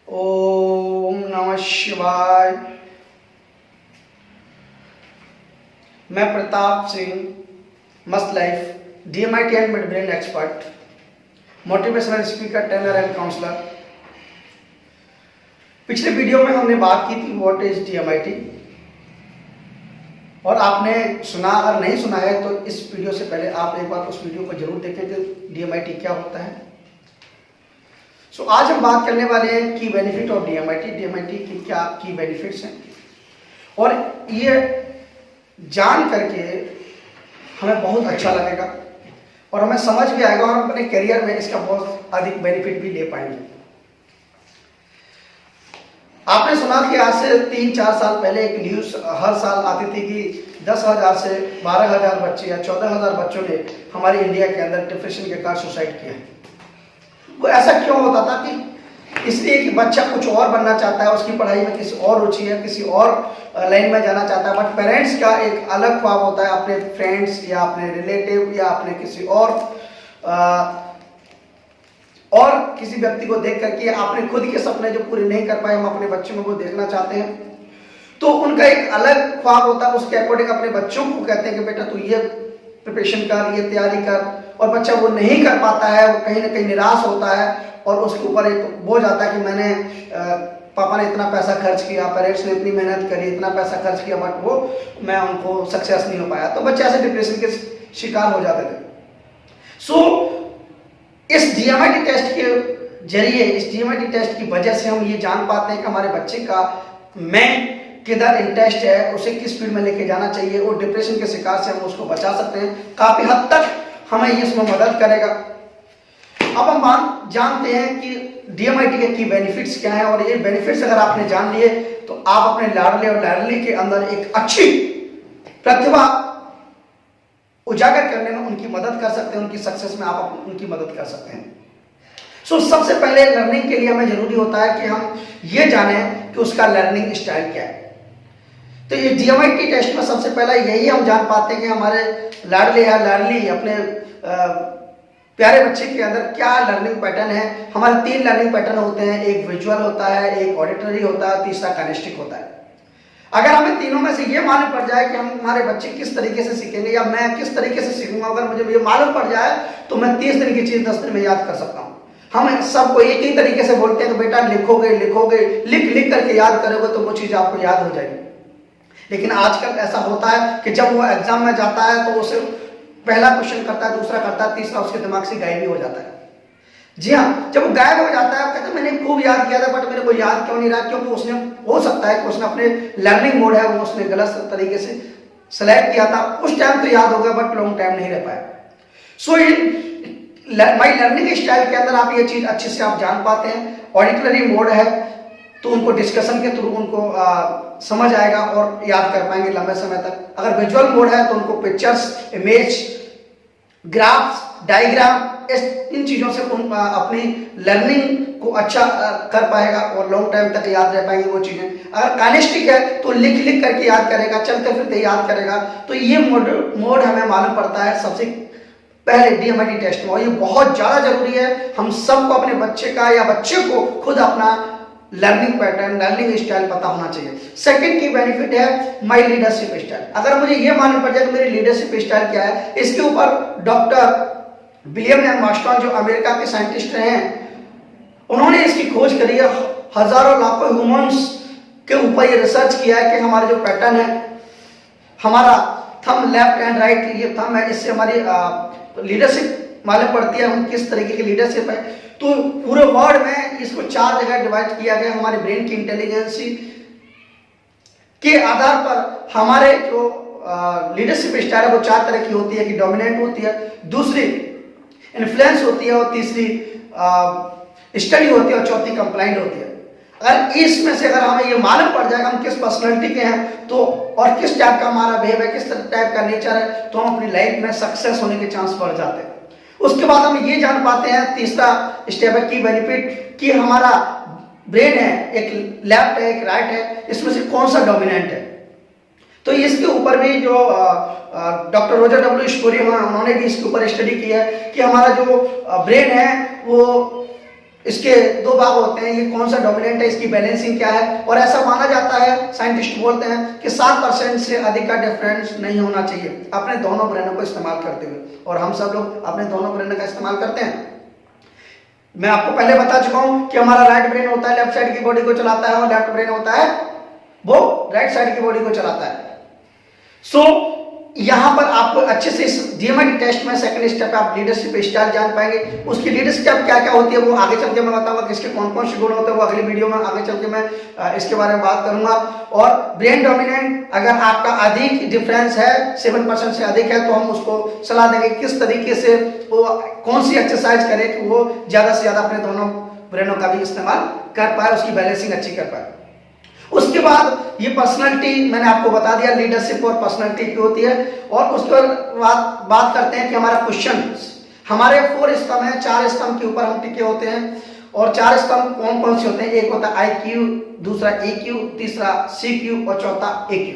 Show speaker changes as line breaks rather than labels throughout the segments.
ओम नमः शिवाय। मैं प्रताप सिंह, मस्त life, DMIT and mid brain expert, motivational speaker, trainer and counsellor. पिछले वीडियो में हमने बात की थी व्हाट इज DMIT, और आपने सुना, अगर नहीं सुना है तो इस वीडियो से पहले आप एक बार उस वीडियो को जरूर देखें कि DMIT क्या होता है। सो आज हम बात करने वाले हैं की बेनिफिट ऑफ DMIT की क्या की बेनिफिट्स हैं, और ये जान करके हमें बहुत अच्छा लगेगा और हमें समझ भी आएगा और हम अपने करियर में इसका बहुत अधिक बेनिफिट भी ले पाएंगे। आपने सुना कि आज से 3-4 साल पहले एक न्यूज हर साल आती थी कि 10,000 से 12,000 बच्चे या 14,000 बच्चों ने हमारे इंडिया के अंदर डिप्रेशन के कारण सुसाइड किया है। वो ऐसा क्यों होता था कि इसलिए कि बच्चा कुछ और बनना चाहता है, उसकी पढ़ाई में किसी और रुचि है, किसी और लाइन में जाना चाहता है, बट पेरेंट्स का एक अलग ख्वाब होता है अपने फ्रेंड्स या अपने रिलेटिव या अपने किसी और किसी व्यक्ति को देख करके अपने खुद के सपने जो पूरे नहीं कर पाए हम अपने बच्चों में वो देखना चाहते हैं। तो उनका एक अलग ख्वाब होता है, उसके अकॉर्डिंग अपने बच्चों को कहते हैं कि बेटा तू ये प्रिपरेशन कर, ये तैयारी कर, और बच्चा वो नहीं कर पाता है, वो कहीं ना कहीं निराश होता है और उसके ऊपर एक बोझ आता है कि मैंने पापा ने इतना पैसा खर्च किया, पेरेंट्स ने इतनी मेहनत करी, इतना पैसा खर्च किया, बट वो मैं उनको सक्सेस नहीं हो पाया। तो बच्चे ऐसे डिप्रेशन के शिकार हो जाते थे। सो इस DMIT टेस्ट के जरिए, इस DMIT टेस्ट की वजह से हम ये जान पाते हैं कि हमारे बच्चे का मेन किधर इंटरेस्ट है, उसे किस फील्ड में लेके जाना चाहिए, और डिप्रेशन के शिकार से हम उसको बचा सकते हैं। काफी हद तक हमें ये इसमें मदद करेगा। अब हम जानते हैं कि DMIT के की बेनिफिट्स क्या हैं, और ये बेनिफिट्स अगर आपने जान लिए तो आप अपने लाडले और लाडली के अंदर एक अच्छी प्रतिभा उजागर करने में उनकी मदद कर सकते हैं, उनकी सक्सेस में आप उनकी मदद कर सकते हैं। सो सबसे पहले लर्निंग के लिए हमें जरूरी होता है कि हम ये जानें कि उसका लर्निंग स्टाइल क्या है। तो ये DMIT टेस्ट में सबसे पहला यही हम जान पाते हैं कि हमारे लाडले या लाडली अपने प्यारे बच्चे के अंदर क्या लर्निंग पैटर्न है। हमारे 3 लर्निंग पैटर्न होते हैं, एक विजुअल होता है, एक ऑडिटरी होता है, तीसरा काइनेस्टिक होता है। अगर हमें तीनों में से ये मालूम पड़ जाए कि हमारे बच्चे किस तरीके से सीखेंगे या मैं किस तरीके से सीखूंगा, अगर मुझे ये मालूम पड़ जाए तो मैं 30 दिन की चीज 10 दिन में याद कर सकता हूँ। हम सबको एक ही तरीके से बोलते हैं कि बेटा लिखोगे लिख करके याद करोगे तो वो चीज आपको याद हो जाएगी। लेकिन आजकल ऐसा होता है कि जब वो एग्जाम में जाता है तो उसे पहला क्वेश्चन करता है, दूसरा करता है, तीसरा उसके दिमाग से गायब ही हो जाता है। जी हाँ, जब वो गायब हो जाता है कहते हैं मैंने खूब याद किया था बट मेरे को याद क्यों नहीं रहा, क्योंकि उसने, हो सकता है कि उसने अपने लर्निंग मोड है वो उसने गलत तरीके से सेलेक्ट किया था। उस टाइम तो याद होगा बट लॉन्ग टाइम नहीं रह पाया। सो इन माई लर्निंग स्टाइल के अंदर आप ये चीज अच्छे से आप जान पाते हैं। ऑडिटरी मोड है तो उनको डिस्कशन के थ्रू उनको समझ आएगा और याद कर पाएंगे लंबे समय तक। अगर विजुअल मोड है तो उनको पिक्चर्स, इमेज, ग्राफ्स, डायग्राम, इन चीजों से अपनी लर्निंग को अच्छा कर पाएगा और लॉन्ग टाइम तक याद रह पाएंगे वो चीजें। अगर काइनेस्टिक है तो लिख करके याद करेगा, चलते फिरते याद करेगा। तो ये मोड हमें मालूम पड़ता है सबसे पहले DMIT टेस्ट में, और ये बहुत ज्यादा जरूरी है। हम सबको अपने बच्चे का या बच्चे को खुद अपना लर्निंग पैटर्न, लर्निंग स्टाइल पता होना चाहिए। सेकंड की बेनिफिट है माई लीडरशिप स्टाइल। अगर मुझे ये मालूम पड़ जाए कि मेरी लीडरशिप स्टाइल क्या है, इसके ऊपर डॉक्टर विलियम एम मास्टन जो अमेरिका के साइंटिस्ट रहे हैं, उन्होंने इसकी खोज करी है। हजारों लाखों ह्यूमंस के ऊपर ये रिसर्च किया है कि हमारे जो पैटर्न है, हमारा थंब लेफ्ट एंड राइट, ये थंब है, इससे हमारी लीडरशिप मालूम पड़ती है, हम किस तरीके की लीडरशिप है। तो पूरे वर्ल्ड में इसको 4 जगह डिवाइड किया गया। हमारे ब्रेन की इंटेलिजेंसी के आधार पर हमारे जो लीडरशिप स्टाइल है वो 4 तरह की होती है कि डोमिनेंट होती है, दूसरी इन्फ्लुएंस होती है, और तीसरी स्टडी होती है, और चौथी कंप्लाइंट होती है। अगर इसमें से अगर हमें ये मालूम पड़ जाएगा हम किस पर्सनैलिटी के हैं तो, और किस टाइप का हमारा बिहेव है, किस टाइप का नेचर है, तो हम अपनी लाइफ में सक्सेस होने के चांस बढ़ जाते हैं। उसके बाद हम ये जान पाते हैं, तीसरा स्टेप है की बेनिफिट, कि हमारा ब्रेन है, एक लेफ्ट है एक राइट है, इसमें से कौन सा डोमिनेंट है। तो इसके ऊपर भी जो डॉक्टर रोजर डब्ल्यू स्कोरी उन्होंने भी इसके ऊपर स्टडी की है कि हमारा जो ब्रेन है वो इसके दो भाग होते हैं, ये कौन सा डोमिनेंट है, इसकी बैलेंसिंग क्या है। और ऐसा माना जाता है, साइंटिस्ट बोलते हैं कि 7% से अधिक का डिफरेंस नहीं होना चाहिए अपने दोनों ब्रेनों को इस्तेमाल करते हुए। और हम सब लोग अपने दोनों ब्रेनों का इस्तेमाल करते हैं। मैं आपको पहले बता चुका हूं कि हमारा राइट ब्रेन होता है, लेफ्ट साइड की बॉडी को चलाता है, और लेफ्ट ब्रेन होता है वो राइट साइड की बॉडी को चलाता है। सो यहां पर आपको अच्छे से इस डीएमआईटी टेस्ट में सेकंड स्टेप पे आप लीडरशिप स्टाइल जान पाएंगे। उसकी लीडरशिप क्या क्या होती है वो आगे चल के मैं बताऊंगा, किसके कौन कौन से गुण होते हैं वो अगली वीडियो में आगे चल के मैं इसके बारे में बात करूंगा। और ब्रेन डोमिनेंट अगर आपका अधिक डिफरेंस है, 7% से अधिक है, तो हम उसको सलाह देंगे किस तरीके से वो कौन सी एक्सरसाइज करे कि वो ज्यादा से ज्यादा अपने दोनों ब्रेनों का भी इस्तेमाल कर पाए, उसकी बैलेंसिंग अच्छी कर पाए। उसके बाद ये पर्सनालिटी मैंने आपको बता दिया, लीडरशिप और पर्सनालिटी की होती है। और उसके बाद बात करते हैं कि हमारा क्वेश्चन, हमारे 4 स्तंभ हैं, 4 स्तंभ के ऊपर हम टिके होते हैं। और 4 स्तंभ कौन कौन से होते हैं, एक होता है IQ, दूसरा EQ, तीसरा CQ और चौथा AQ।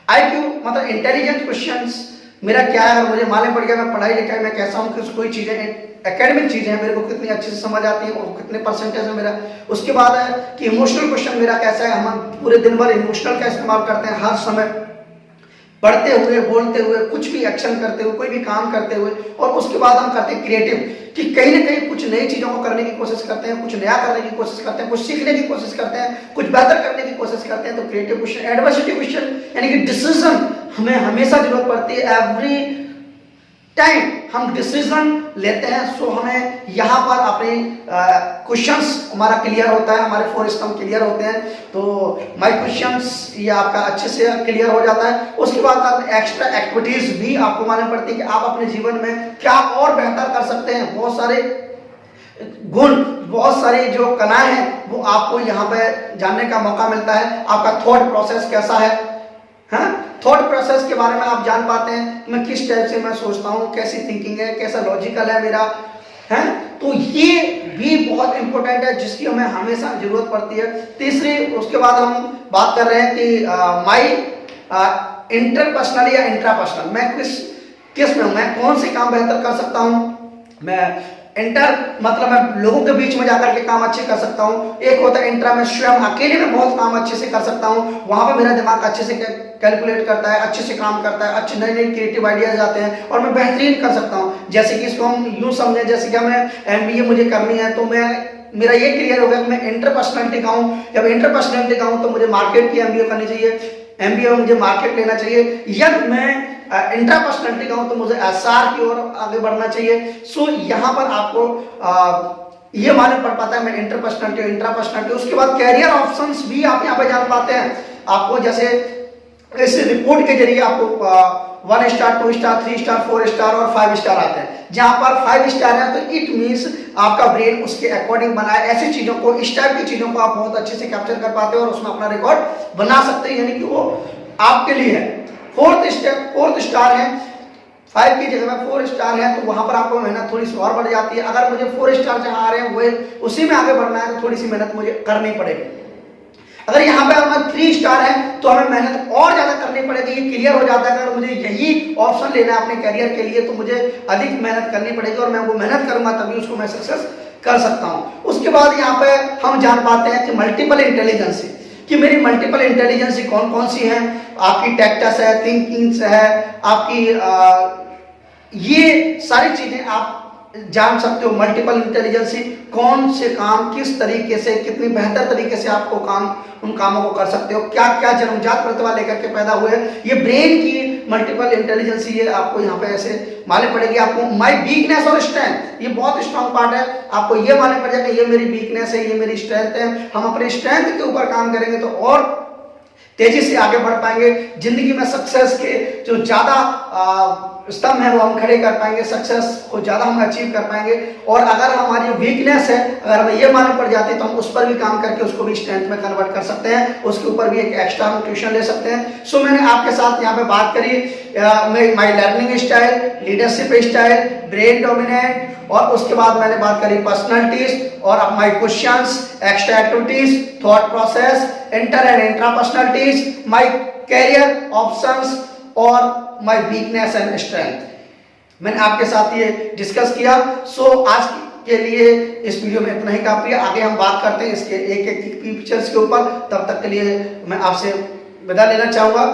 IQ मतलब इंटेलिजेंट क्वेश्चंस, मेरा क्या है, अगर मुझे मालूम पड़ गया मैं पढ़ाई लिखाई में कैसा हूँ, कि कोई चीजें एकेडमिक चीजें हैं मेरे को कितनी अच्छे से समझ आती है और कितने परसेंटेज है मेरा। उसके बाद है कि इमोशनल क्वेश्चन मेरा कैसा है, हम पूरे दिन भर इमोशनल का इस्तेमाल करते हैं, हर समय पढ़ते हुए, बोलते हुए, कुछ भी एक्शन करते हुए, कोई भी काम करते हुए। और उसके बाद हम करते हैं क्रिएटिव, कि कहीं ना कहीं कुछ नई चीजों को करने की कोशिश करते हैं, कुछ नया करने की कोशिश करते हैं, कुछ सीखने की कोशिश करते हैं, कुछ बेहतर करने की कोशिश करते हैं। तो क्रिएटिव क्वेश्चन, एडवर्सिटी क्वेश्चन, यानी कि डिसीजन हमें हमेशा जरूरत पड़ती है, एवरी टाइम हम डिसीजन लेते हैं। सो हमें यहाँ पर अपने क्वेश्चंस हमारा क्लियर होता है, हमारे 4 स्तंभ क्लियर होते हैं। तो माय क्वेश्चंस ये आपका अच्छे से क्लियर हो जाता है। उसके बाद एक्स्ट्रा एक्टिविटीज भी आपको मालूम पड़ती है कि आप अपने जीवन में क्या और बेहतर कर सकते हैं। बहुत सारे गुण, बहुत सारी जो कलाएं हैं वो आपको यहाँ पे जानने का मौका मिलता है। आपका थॉट प्रोसेस कैसा है, थॉट प्रोसेस के बारे में आप जान पाते हैं, मैं किस टाइप से मैं सोचता हूँ, कैसी थिंकिंग है, कैसा लॉजिकल है मेरा, है। तो ये भी बहुत इंपॉर्टेंट है जिसकी हमें हमेशा जरूरत पड़ती है। तीसरी, उसके बाद हम बात कर रहे हैं कि माई इंटरपर्सनल या इंट्रापर्सनल, मैं किस में हूँ, मैं कौन से काम बेहतर कर सकता हूँ। मैं इंटर मतलब मैं लोगों के बीच में जाकर के काम अच्छे कर सकता हूँ। एक होता है इंट्रा, मैं स्वयं अकेले में बहुत काम अच्छे से कर सकता हूँ, वहां पे मेरा दिमाग अच्छे से कैलकुलेट करता है, अच्छे से काम करता है, अच्छे नए नए क्रिएटिव आइडियाज आते हैं और मैं बेहतरीन कर सकता हूँ। जैसे कि इसको हम यूं समझें, जैसे कि मैं MBA मुझे करनी है, तो मेरा ये क्लियर हो गया कि मैं इंटरपर्सनैलिटी का हूँ। जब इंटरपर्सनैलिटी का हूँ तो मुझे मार्केट की MBA करनी चाहिए, MBA में मुझे मार्केट लेना चाहिए। यदि मैं इंट्रापर्सनैलिटी का हूं तो मुझे SR की ओर आगे बढ़ना चाहिए। सो यहाँ पर आपको ये मालूम पड़ पाता है मैं इंटरपर्सनैलिटी और इंट्रापर्सनैलिटी। उसके बाद कैरियर ऑप्शंस भी आप यहाँ पे जान पाते हैं। आपको जैसे इस रिपोर्ट के जरिए आपको 1 स्टार, 2 स्टार, 3 स्टार, 4 स्टार और 5 स्टार आते हैं। जहां पर 5 स्टार है तो इट मीन्स आपका ब्रेन उसके अकॉर्डिंग बनाए, ऐसी चीजों को, इस टाइप की चीजों को आप बहुत अच्छे से कैप्चर कर पाते हो और उसमें अपना रिकॉर्ड बना सकते हैं, यानी कि वो आपके लिए है। 4th स्टार है, 5 की जगह में 4 स्टार है, तो वहां पर आपको मेहनत थोड़ी सी और बढ़ जाती है। अगर मुझे 4 स्टार जहां आ रहे हैं वो उसी में आगे बढ़ना है तो थोड़ी सी मेहनत मुझे करनी पड़ेगी। अगर यहाँ पे हमारा 3 स्टार है तो हमें मेहनत और ज्यादा करनी पड़ेगी। ये क्लियर हो जाता है, अगर मुझे यही ऑप्शन लेना है अपने करियर के लिए तो मुझे अधिक मेहनत करनी पड़ेगी और मैं वो मेहनत करूंगा तभी उसको मैं सक्सेस कर सकता हूं। उसके बाद यहाँ पे हम जान पाते हैं कि मल्टीपल इंटेलिजेंस, कि मेरी मल्टीपल इंटेलिजेंस कौन कौन सी है। आपकी टैक्टस है, थिंकिंग्स है, आपकी ये सारी चीजें आप जान सकते हो। मल्टीपल इंटेलिजेंस कौन से काम किस तरीके से, कितनी बेहतर तरीके से आपको उन कामों को कर सकते हो, क्या क्या जन्मजात प्रतिभा लेकर के पैदा हुए, ये ब्रेन की मल्टीपल इंटेलिजेंस ये आपको यहाँ पे ऐसे मालूम पड़ेगी। आपको माई वीकनेस और स्ट्रेंथ, ये बहुत स्ट्रांग पार्ट है, आपको ये मालूम पड़ जाएगा ये मेरी वीकनेस है, ये मेरी स्ट्रेंथ है। हम अपने स्ट्रेंथ के ऊपर काम करेंगे तो और तेजी से आगे बढ़ पाएंगे। जिंदगी में सक्सेस के जो ज्यादा स्तंभ है वो हम खड़े कर पाएंगे, सक्सेस को ज्यादा हम अचीव कर पाएंगे। और अगर हमारी वीकनेस है, अगर हमें ये मालूम पड़ जाती है तो हम उस पर भी काम करके उसको भी स्ट्रेंथ में कन्वर्ट कर सकते हैं, उसके ऊपर भी एक एक्स्ट्रा हम ट्यूशन ले सकते हैं। सो मैंने आपके साथ यहाँ पे बात करी my learning style, leadership style, brain dominant, और उसके बाद मैंने बात करी पर्सनालिटीज और my questions, extra activities, thought process, inter and intra personalities, my career options और माई वीकनेस एंड स्ट्रेंथ। मैंने आपके साथ ये डिस्कस किया। सो आज के लिए इस वीडियो में इतना ही काफी है। आगे हम बात करते हैं इसके एक एक फीचर्स के ऊपर। तब तक के लिए मैं आपसे विदा लेना चाहूंगा।